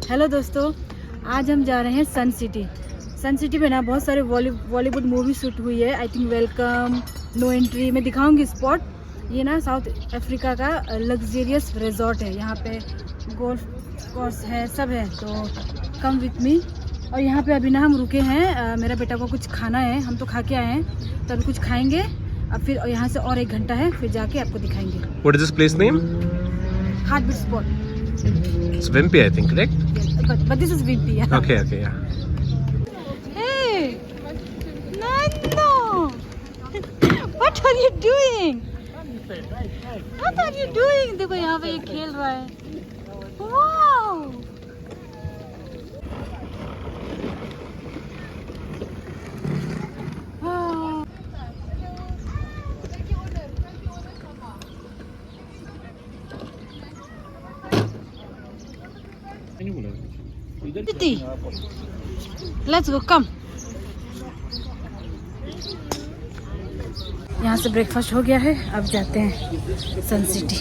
Hello दोस्तों, आज हम जा रहे हैं सन सिटी। सन सिटी में ना बहुत सारे बॉलीवुड मूवी शूट हुई है। I think welcome, no entry. मैं दिखाऊंगी स्पॉट। ये ना साउथ अफ्रीका का लग्जरियस रिजॉर्ट है। यहाँ पे गोल्फ कोर्स है, सब है, तो कम विथ मी। और यहाँ पे अभी ना हम रुके हैं, मेरा बेटा को कुछ खाना है, हम तो खा के आए हैं, तो अभी कुछ खाएंगे। अब फिर यहाँ से और 1 घंटा है, फिर जाके आपको दिखाएंगे। What is this place name? Heartbeat spot. It's Wimpy, I think, correct? But this is Wimpy. Yeah. Okay, yeah. Hey, Nando, what are you doing? What are you doing? देखो यहाँ पे ये खेल रहा है। Wow. Let's go, come. यहाँ से breakfast हो गया है, अब जाते हैं सन सिटी।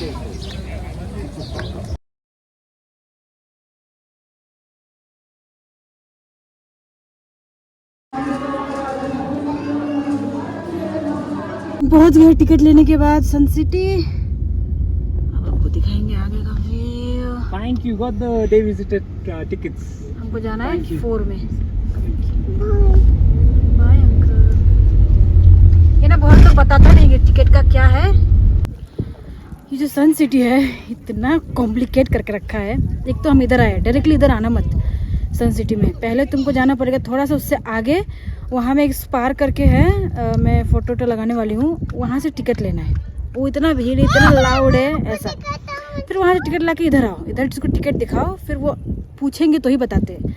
बहुत गए टिकट लेने के बाद सन सिटी। अब आपको दिखाएंगे आगे का view. Thank you. Got the day visitor tickets. हमको जाना है 4 में। Bye uncle. ये ना बहुत लोग बताता नहीं कि टिकट का क्या है। ये जो सन सिटी है इतना कॉम्प्लिकेट करके रखा है। एक तो हम इधर आए, डायरेक्टली इधर आना मत सन सिटी में, पहले तुमको जाना पड़ेगा थोड़ा सा उससे आगे। वहाँ में एक स्पार करके है, मैं फोटो लगाने वाली हूँ, वहाँ से टिकट लेना है। वो इतना भीड़, इतना लाउड है ऐसा। फिर वहाँ से टिकट ला के इधर आओ, इधर जिसको टिकट दिखाओ, फिर वो पूछेंगे तो ही बताते हैं।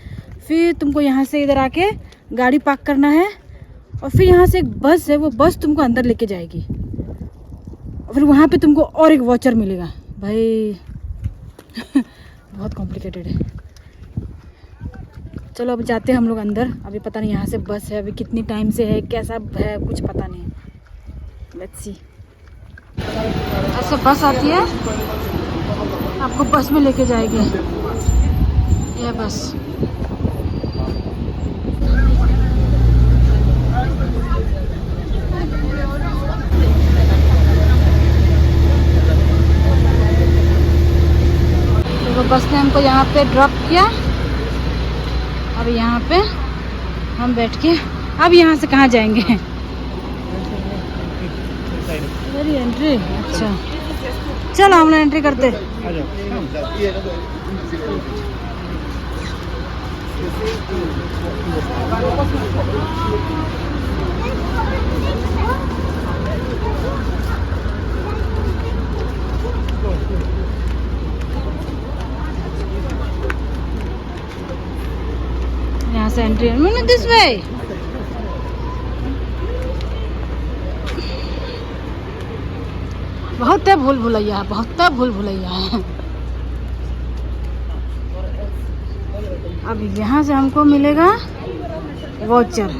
फिर तुमको यहाँ से इधर आके गाड़ी पार्क करना है, और फिर यहाँ से एक बस है, वो बस तुमको अंदर लेके जाएगी। फिर वहाँ पे तुमको और एक वॉचर मिलेगा। भाई बहुत कॉम्प्लिकेटेड है। चलो अब जाते हैं हम लोग अंदर। अभी पता नहीं यहाँ से बस है, अभी कितनी टाइम से है, कैसा है, कुछ पता नहीं। Let's see. ऐसे बस आती है, आपको बस में लेके जाएगी। ये बस तो बस ने हमको यहाँ पे ड्रॉप किया। अब यहाँ पे हम बैठ के अब यहाँ से कहाँ जाएंगे? मेरी एंट्री। अच्छा चलो हम लोग एंट्री करते। यहाँ से एंट्री दिस वे। बहुत है भूल भुलैया, बहुत है भूल भुलैया है। अब यहाँ से हमको मिलेगा वॉचर।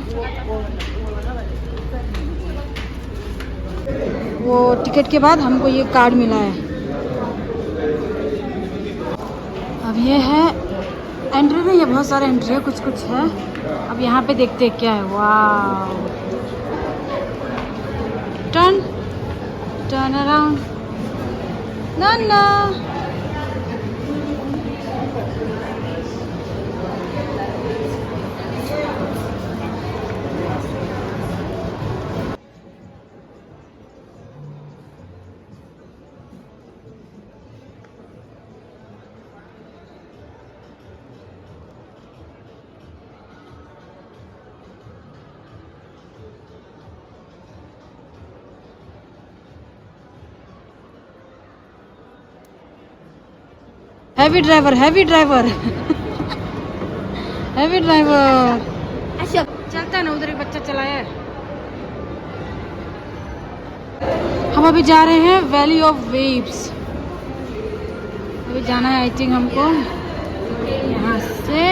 वो टिकट के बाद हमको ये कार्ड मिला है। अब ये है एंट्री नहीं है, बहुत सारे एंट्री है, कुछ कुछ है। अब यहाँ पे देखते हैं क्या है। वाह, टर्न टर्न अराउंड। ना heavy driver, heavy driver, heavy driver. अच्छा चलता है ना, उधर एक बच्चा चलाया है। हम अभी जा रहे हैं वैली ऑफ वेव्स। अभी जाना है आई थिंक हमको यहाँ से।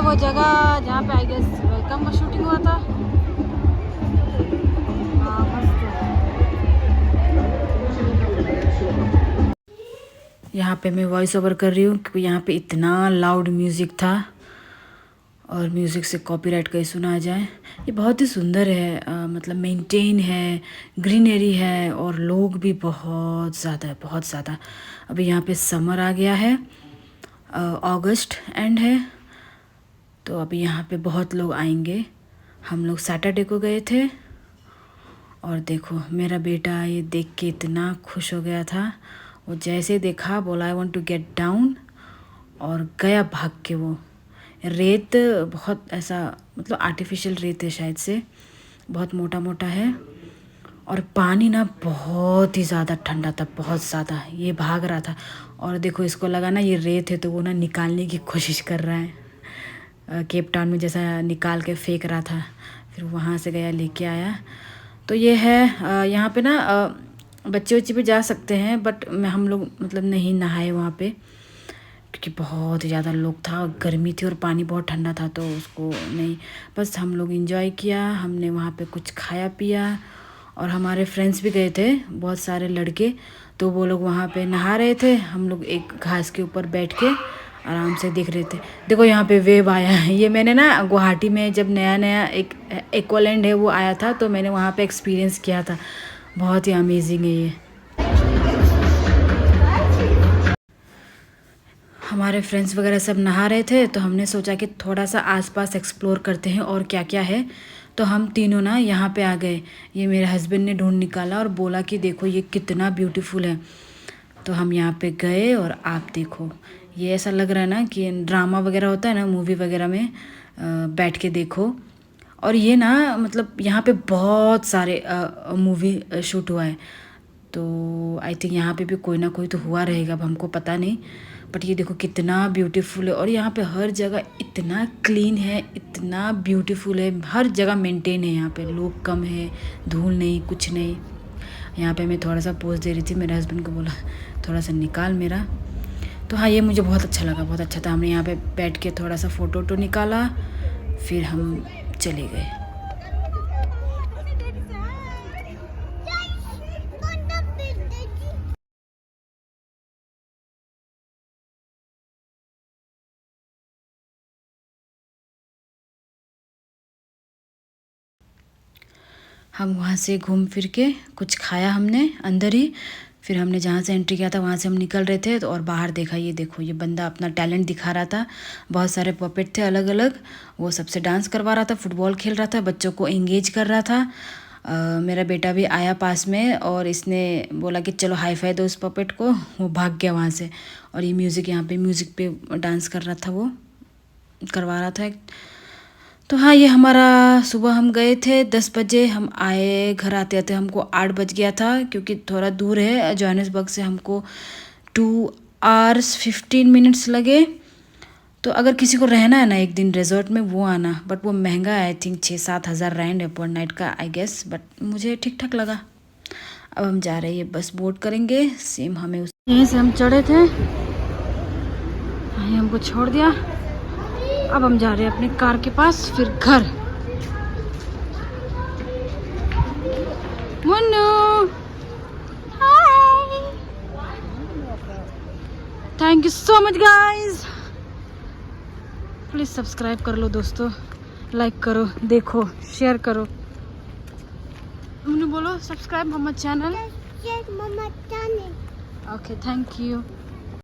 वो जगह जहाँ पे आई गेस वेलकम का शूटिंग हुआ था। हाँ मस्त है। यहाँ पे मैं वॉइस ओवर कर रही हूँ क्योंकि यहाँ पे इतना लाउड म्यूज़िक था और म्यूज़िक से कॉपीराइट कहीं सुना आ जाए। ये बहुत ही सुंदर है, मतलब मेंटेन है, ग्रीनरी है और लोग भी बहुत ज़्यादा है, बहुत ज़्यादा। अभी यहाँ पे समर आ गया है, अगस्त एंड है, तो अभी यहाँ पे बहुत लोग आएंगे। हम लोग सैटरडे को गए थे और देखो मेरा बेटा ये देख के इतना खुश हो गया था। वो जैसे देखा बोला I want to get down और गया भाग के। वो रेत बहुत ऐसा मतलब आर्टिफिशियल रेत है शायद से, बहुत मोटा मोटा है और पानी ना बहुत ही ज़्यादा ठंडा था, बहुत ज़्यादा। ये भाग रहा था और देखो इसको लगा ना ये रेत है तो वो ना निकालने की कोशिश कर रहा है। केप टाउन में जैसा निकाल के फेंक रहा था, फिर वहाँ से गया लेके आया। तो ये है यहाँ पे ना बच्चे बच्चे भी जा सकते हैं, बट हम लोग मतलब नहीं नहाए वहाँ पे क्योंकि बहुत ही ज़्यादा लोग था और गर्मी थी और पानी बहुत ठंडा था, तो उसको नहीं। बस हम लोग एंजॉय किया, हमने वहाँ पे कुछ खाया पिया और हमारे फ्रेंड्स भी गए थे, बहुत सारे लड़के, तो वो लोग वहाँ पे नहा रहे थे। हम लोग एक घास के ऊपर बैठ के आराम से देख रहे थे। देखो यहाँ पे वेव आया है, ये मैंने ना गुवाहाटी में जब नया नया एक एक्वालैंड है वो आया था तो मैंने वहाँ पे एक्सपीरियंस किया था। बहुत ही अमेजिंग है ये। हमारे फ्रेंड्स वगैरह सब नहा रहे थे तो हमने सोचा कि थोड़ा सा आसपास एक्सप्लोर करते हैं और क्या क्या है। तो हम तीनों ना यहाँ पे आ गए। ये मेरे हस्बैंड ने ढूंढ निकाला और बोला कि देखो ये कितना ब्यूटीफुल है। तो हम यहाँ पे गए और आप देखो ये ऐसा लग रहा है ना कि ड्रामा वगैरह होता है ना मूवी वगैरह में, बैठ के देखो। और ये ना मतलब यहाँ पे बहुत सारे मूवी शूट हुआ है, तो आई थिंक यहाँ पे भी कोई ना कोई तो हुआ रहेगा, अब हमको पता नहीं। बट ये देखो कितना ब्यूटीफुल है और यहाँ पे हर जगह इतना क्लीन है, इतना ब्यूटीफुल है, हर जगह मेंटेन है। यहाँ पे लोग कम है, धूल नहीं, कुछ नहीं। यहाँ पे मैं थोड़ा सा पोज दे रही थी, मेरे हस्बैंड को बोला थोड़ा सा निकाल मेरा। तो हाँ ये मुझे बहुत अच्छा लगा, बहुत अच्छा था। हमने यहाँ पे बैठ के थोड़ा सा फ़ोटो वोटो निकाला, फिर हम चले गए। हम वहाँ से घूम फिर के कुछ खाया हमने अंदर ही, फिर हमने जहाँ से एंट्री किया था वहाँ से हम निकल रहे थे तो और बाहर देखा, ये देखो ये बंदा अपना टैलेंट दिखा रहा था। बहुत सारे पपेट थे अलग अलग, वो सबसे डांस करवा रहा था, फुटबॉल खेल रहा था, बच्चों को एंगेज कर रहा था। मेरा बेटा भी आया पास में और इसने बोला कि चलो हाई फाई दो उस पपेट को, वो भाग गया वहाँ से। और ये म्यूज़िक, यहाँ पे म्यूज़िक पे डांस कर रहा था, वो करवा रहा था। तो हाँ ये हमारा सुबह हम गए थे 10 बजे, हम आए घर आते आते हमको 8 बज गया था क्योंकि थोड़ा दूर है जोहानिसबर्ग से, हमको 2 आवर्स 15 मिनट्स लगे। तो अगर किसी को रहना है ना एक दिन रिजॉर्ट में वो आना, बट वो महंगा है, आई थिंक 6-7 हज़ार रैंड है पर नाइट का आई गेस, बट मुझे ठीक ठाक लगा। अब हम जा रहे हैं, ये बस बोट करेंगे सेम हमें यहीं से हम चढ़े थे, यहीं हमको छोड़ दिया। अब हम जा रहे हैं अपने कार के पास, फिर घर। Munnu hi, thank you so much guys. Please subscribe कर लो दोस्तों, लाइक करो, देखो, शेयर करो। मुन्नू बोलो सब्सक्राइब मम्मा चैनल। Okay thank you.